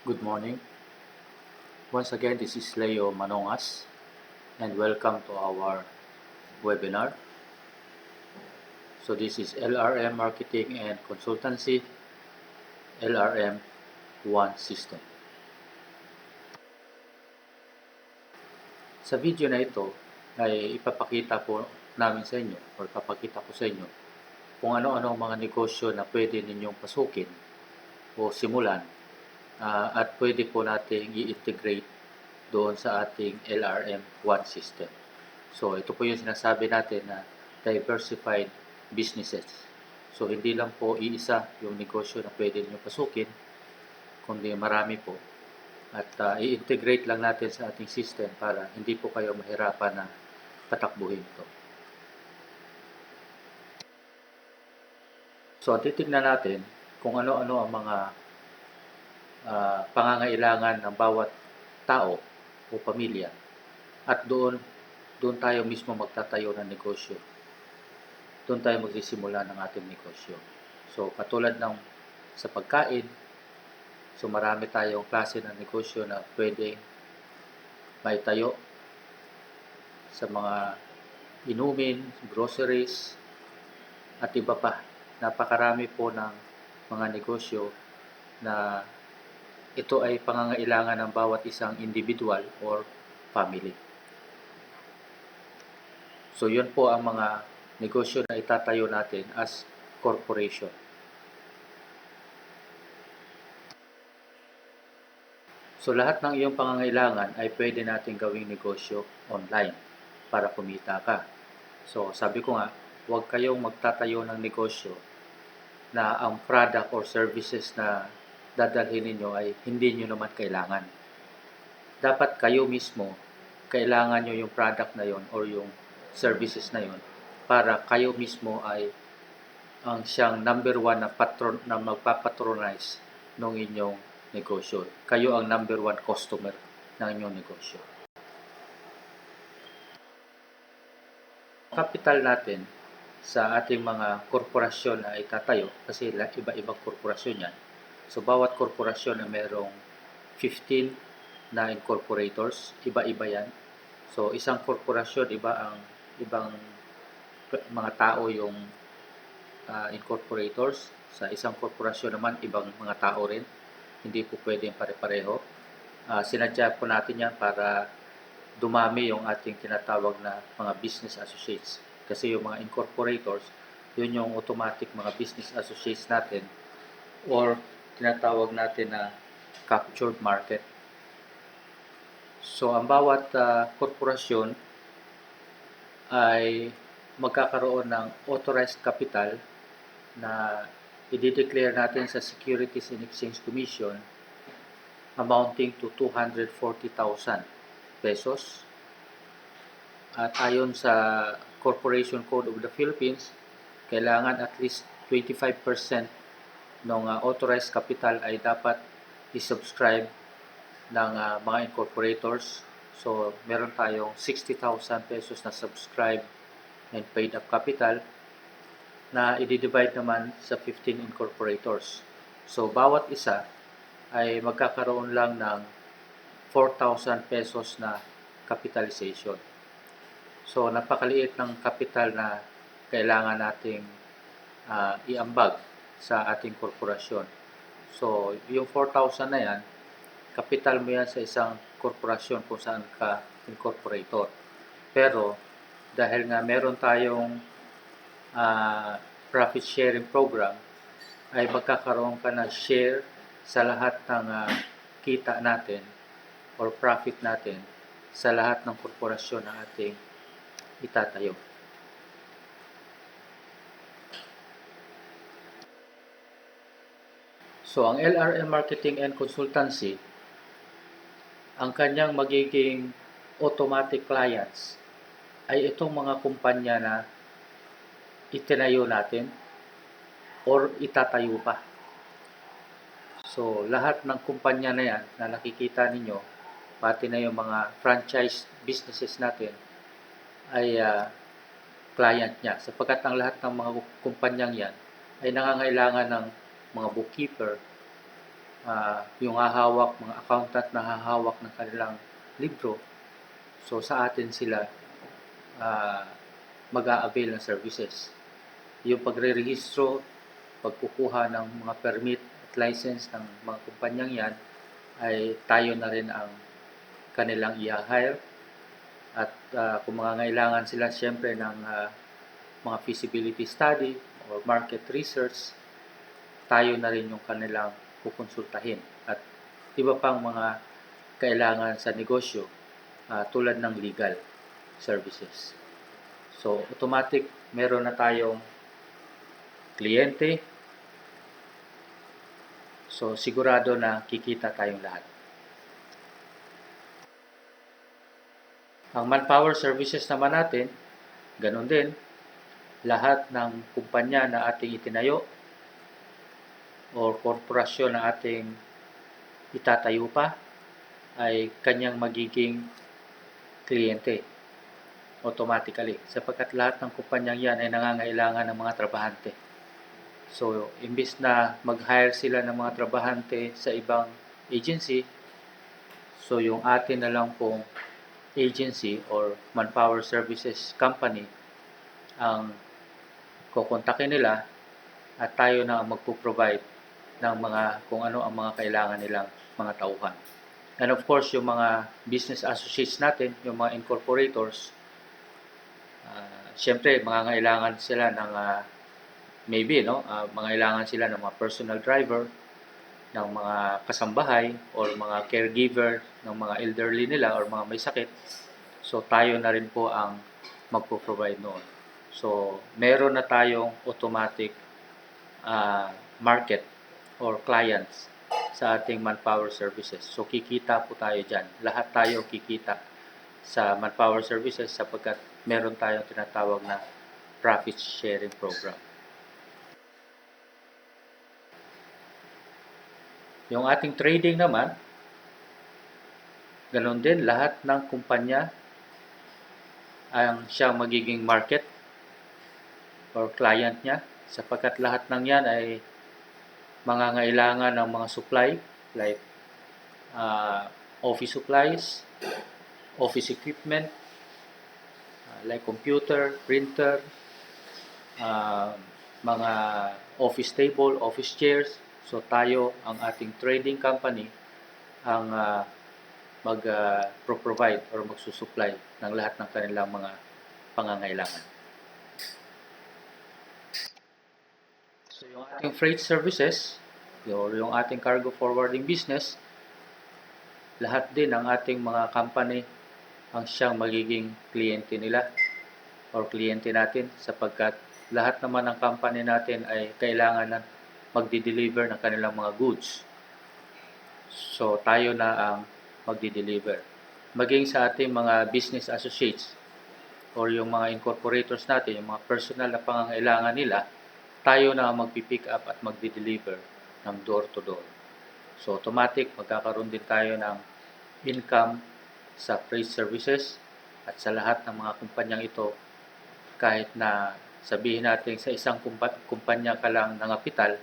Good morning. Once again, this is Leo Manongas, and welcome to our webinar. So this is LRM Marketing and Consultancy, LRM One System. Sa video na ito ay ipapakita po namin sa inyo o ipapakita ko sa inyo kung ano-ano ang mga negosyo na pwede ninyong pasukin o simulan at pwede po nating i-integrate doon sa ating LRM One System. So ito po yung sinasabi natin na diversified businesses. So hindi lang po iisa yung negosyo na pwede niyo pasukin, kundi marami po. At i-integrate lang natin sa ating system para hindi po kayo mahirapan na patakbuhin ito. So titignan natin kung ano-ano ang mga pangangailangan ng bawat tao o pamilya. At doon tayo mismo magtatayo ng negosyo. Doon tayo magsisimula ng ating negosyo. So katulad ng sa pagkain, so marami tayong klase ng negosyo na pwede maitayo sa mga inumin, groceries, at iba pa. Napakarami po ng mga negosyo na ito ay pangangailangan ng bawat isang individual or family. So yun po ang mga negosyo na itatayo natin as corporation. So lahat ng iyong pangangailangan ay pwede natin gawing negosyo online para kumita ka. So sabi ko nga, huwag kayong magtatayo ng negosyo na ang product or services na dadalhin ninyo ay hindi nyo naman kailangan. Dapat kayo mismo, kailangan nyo yung product na yon or yung services na yon para kayo mismo ay ang siyang number one na patron na magpapatronize ng inyong negosyo. Kayo ang number one customer ng inyong negosyo. Capital natin sa ating mga korporasyon na itatayo, kasi iba-ibang korporasyon yan. So bawat korporasyon na merong 15 na incorporators, iba-iba yan. So isang korporasyon, ibang mga tao yung incorporators. Sa isang korporasyon naman, ibang mga tao rin. Hindi po pwedeng pare-pareho. Sinadya po natin yan para dumami yung ating tinatawag na mga business associates. Kasi yung mga incorporators, yun yung automatic mga business associates natin or tinatawag natin na captured market. So ang bawat korporasyon ay magkakaroon ng authorized capital na i-declare natin sa Securities and Exchange Commission amounting to 240,000 pesos. At ayon sa Corporation Code of the Philippines, kailangan at least 25% ng authorized capital ay dapat i-subscribe ng mga incorporators. So, meron tayong 60,000 pesos na subscribe and paid up capital na i-divide naman sa 15 incorporators. So, bawat isa ay magkakaroon lang ng 4,000 pesos na capitalization. So, napakaliit ng capital na kailangan nating iambag sa ating korporasyon. So, yung 4,000 na yan, capital mo yan sa isang korporasyon kung saan ka incorporator. Pero, dahil nga meron tayong profit sharing program, ay magkakaroon ka ng share sa lahat ng kita natin or profit natin sa lahat ng korporasyon na ating itatayo. So, ang LRM Marketing and Consultancy, ang kanyang magiging automatic clients ay itong mga kumpanya na itinayo natin or itatayo pa. So, lahat ng kumpanya na yan na nakikita ninyo, pati na yung mga franchise businesses natin, ay client niya. Sapagkat ang lahat ng mga kumpanyang yan ay nangangailangan ng mga bookkeeper, yung hahawak, mga accountant na hahawak ng kanilang libro. So sa atin sila mag-a-avail ng services. Yung pagre-rehistro, pagkukuha ng mga permit at license ng mga kumpanyang yan, ay tayo na rin ang kanilang i-hire. At kung mangangailangan sila siyempre ng mga feasibility study or market research, tayo na rin yung kanilang kukonsultahin. At iba pang mga kailangan sa negosyo tulad ng legal services. So, automatic, meron na tayong kliyente. So, sigurado na kikita tayong lahat. Ang manpower services naman natin, ganun din, lahat ng kumpanya na ating itinayo o korporasyon na ating itatayo pa ay kanyang magiging kliyente automatically, sapagkat lahat ng kumpanyang yan ay nangangailangan ng mga trabahante. So, imbis na mag-hire sila ng mga trabahante sa ibang agency, so yung atin na lang pong agency or manpower services company ang kukontakin nila at tayo na ang magpo-provide ng mga kung ano ang mga kailangan nilang mga tauhan. And of course, yung mga business associates natin, yung mga incorporators, siyempre, mangangailangan sila ng mangailangan sila ng mga personal driver, ng mga kasambahay, or mga caregiver ng mga elderly nila or mga may sakit. So, tayo na rin po ang magpo-provide noon. So, meron na tayong automatic market or clients sa ating manpower services. So, kikita po tayo dyan. Lahat tayo kikita sa manpower services sapagkat meron tayong tinatawag na profit sharing program. Yung ating trading naman, ganun din, lahat ng kumpanya ang siyang magiging market or client niya, sapagkat lahat ng yan ay mangangailangan ng mga supply like office supplies, office equipment, like computer, printer, mga office table, office chairs. So tayo, ang ating trading company, ang mag-provide or magsusupply ng lahat ng kanilang mga pangangailangan. So yung ating freight services, yung ating cargo forwarding business, lahat din ng ating mga company ang siyang magiging kliyente nila or kliyente natin, sapagkat lahat naman ng company natin ay kailangan na magdi-deliver ng kanilang mga goods. So, tayo na ang magdi-deliver. Maging sa ating mga business associates or yung mga incorporators natin, yung mga personal na pangangailangan nila, tayo na ang magpipick up at magdi-deliver ng door to door. So, automatic, magkakaroon din tayo ng income sa freight services at sa lahat ng mga kumpanyang ito. Kahit na sabihin natin sa isang kumpanya ka lang nangapital,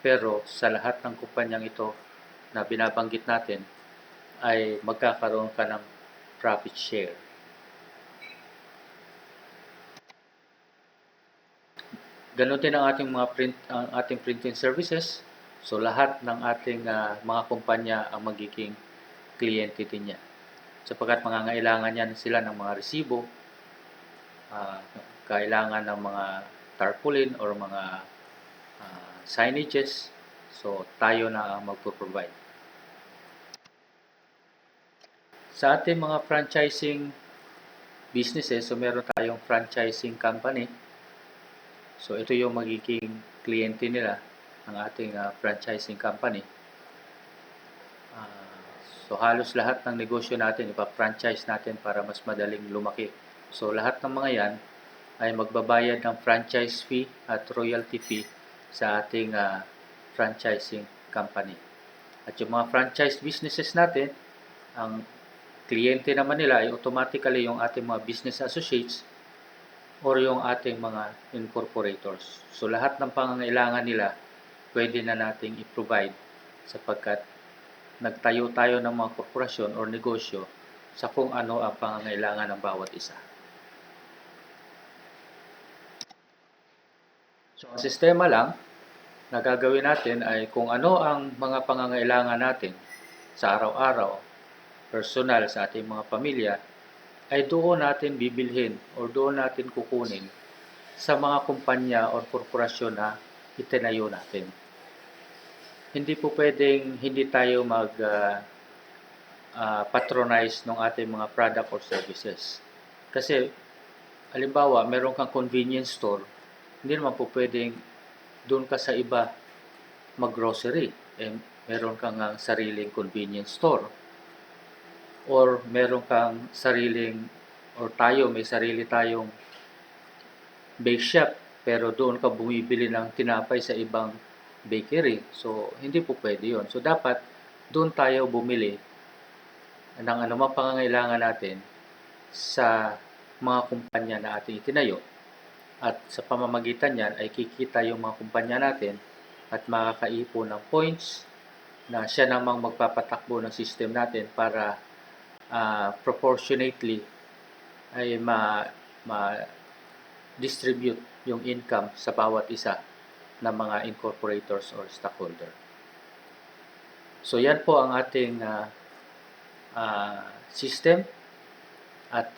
pero sa lahat ng kumpanyang ito na binabanggit natin ay magkakaroon ka ng profit share. Ganon din ang ating printing services. So lahat ng ating mga kumpanya ang magiging kliyente din niya. Sapagkat mangangailangan yan sila ng mga resibo, kailangan ng mga tarpaulin or mga signages. So tayo na ang magpo-provide. Sa ating mga franchising businesses, so meron tayong franchising company. So ito yung magiging kliyente nila ng ating franchising company. So halos lahat ng negosyo natin ipa-franchise natin para mas madaling lumaki. So lahat ng mga yan ay magbabayad ng franchise fee at royalty fee sa ating franchising company. At yung mga franchise businesses natin, ang kliyente naman nila ay automatically yung ating mga business associates or yung ating mga incorporators. So lahat ng pangangailangan nila pwede na nating i-provide sapagkat nagtayo tayo ng mga korporasyon o negosyo sa kung ano ang pangangailangan ng bawat isa. So, ang sistema lang na gagawin natin ay kung ano ang mga pangangailangan natin sa araw-araw, personal sa ating mga pamilya, ay doon natin bibilhin o doon natin kukunin sa mga kumpanya o korporasyon na itinayo natin. Hindi po pwedeng hindi tayo patronize ng ating mga product or services. Kasi, halimbawa, meron kang convenience store, hindi naman po pwedeng doon ka sa iba mag-grocery. Meron kang sariling convenience store. Or meron kang may sarili tayong bake shop, pero doon ka bumibili ng tinapay sa ibang bakery. So, hindi po pwede yun. So, dapat doon tayo bumili ng anumang pangangailangan natin sa mga kumpanya na ating itinayo. At sa pamamagitan yan ay kikita yung mga kumpanya natin at makakaipon ng points na siya namang magpapatakbo ng system natin para proportionately ay ma-distribute yung income sa bawat isa ng mga incorporators or stockholder. So yan po ang ating system at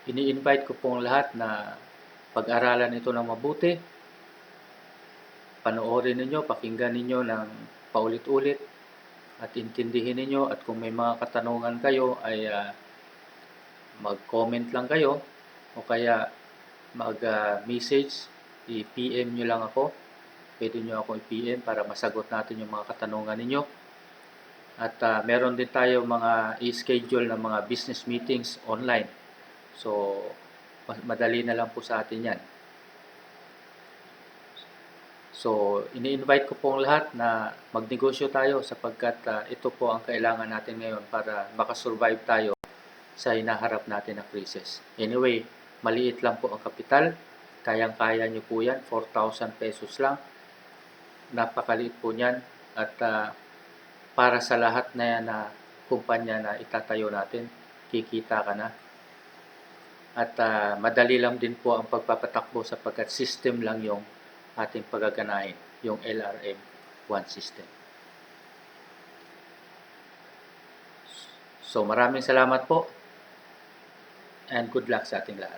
ini-invite ko pong lahat na pag-aralan ito ng mabuti, panoorin ninyo, pakinggan ninyo ng paulit-ulit at intindihin ninyo, at kung may mga katanungan kayo ay mag-comment lang kayo o kaya mag-message, i-PM nyo lang ako. Pwede nyo ako i-PM para masagot natin yung mga katanungan ninyo. At meron din tayo mga i-schedule na mga business meetings online. So, madali na lang po sa atin yan. So, ini-invite ko pong lahat na magnegosyo tayo sapagkat ito po ang kailangan natin ngayon para makasurvive tayo sa hinaharap natin na krisis. Anyway, maliit lang po ang kapital. Kayang-kaya nyo po yan. 4,000 pesos lang. Napakaliit po niyan. At para sa lahat na yan na kumpanya na itatayo natin, kikita ka na. At madali lang din po ang pagpapatakbo sapagkat system lang yung ating pagaganahin, yung LRM1 system. So maraming salamat po and good luck sa ating lahat.